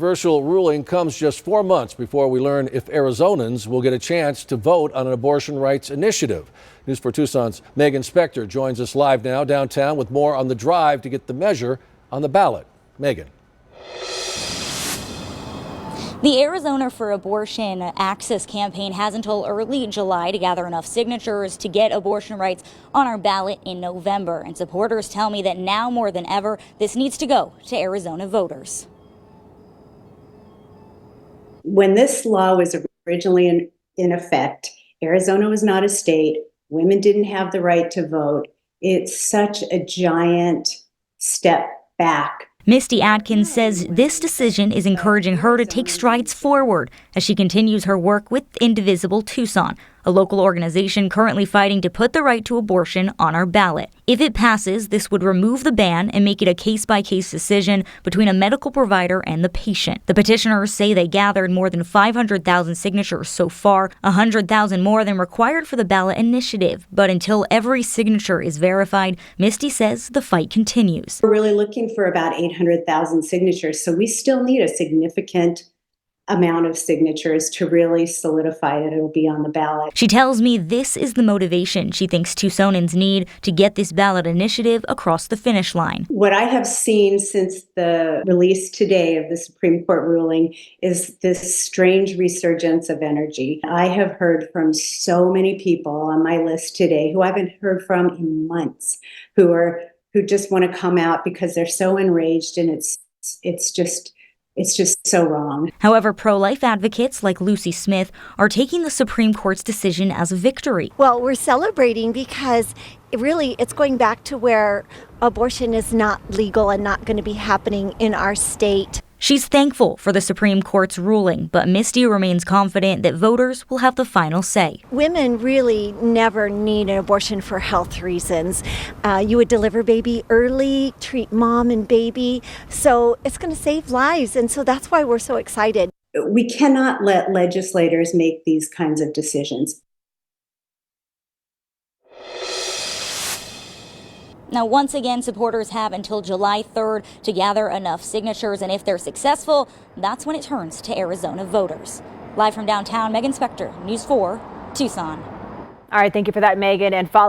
Controversial ruling comes just 4 months before we learn if Arizonans will get a chance to vote on an abortion rights initiative. News 4 Tucson's Megan Spector joins us live now downtown with more on the drive to get the measure on the ballot. Megan. The Arizona for Abortion Access campaign has until early July to gather enough signatures to get abortion rights on our ballot in November. And supporters tell me that now more than ever, this needs to go to Arizona voters. When this law was originally in effect, Arizona was not a state. Women didn't have the right to vote. It's such a giant step back. Misty Atkins says this decision is encouraging her to take strides forward as she continues her work with Indivisible Tucson, a local organization currently fighting to put the right to abortion on our ballot. If it passes, this would remove the ban and make it a case-by-case decision between a medical provider and the patient. The petitioners say they gathered more than 500,000 signatures so far, 100,000 more than required for the ballot initiative. But until every signature is verified, Misty says the fight continues. We're really looking for about 800,000 signatures, so we still need a significant amount of signatures to really solidify that it'll be on the ballot. She tells me this is the motivation she thinks Tucsonans need to get this ballot initiative across the finish line. What I have seen since the release today of the Supreme Court ruling is this strange resurgence of energy. I have heard from so many people on my list today who I haven't heard from in months, who just want to come out because they're so enraged, and it's just so wrong. However, pro-life advocates like Lucy Smith are taking the Supreme Court's decision as a victory. Well, we're celebrating because it's going back to where abortion is not legal and not going to be happening in our state. She's thankful for the Supreme Court's ruling, but Misty remains confident that voters will have the final say. Women really never need an abortion for health reasons. You would deliver baby early, treat mom and baby, so it's going to save lives, and so that's why we're so excited. We cannot let legislators make these kinds of decisions. Now, once again, supporters have until July 3rd to gather enough signatures, and if they're successful, that's when it turns to Arizona voters. Live from downtown, Megan Spector, News 4, Tucson. All right, thank you for that, Megan. And follow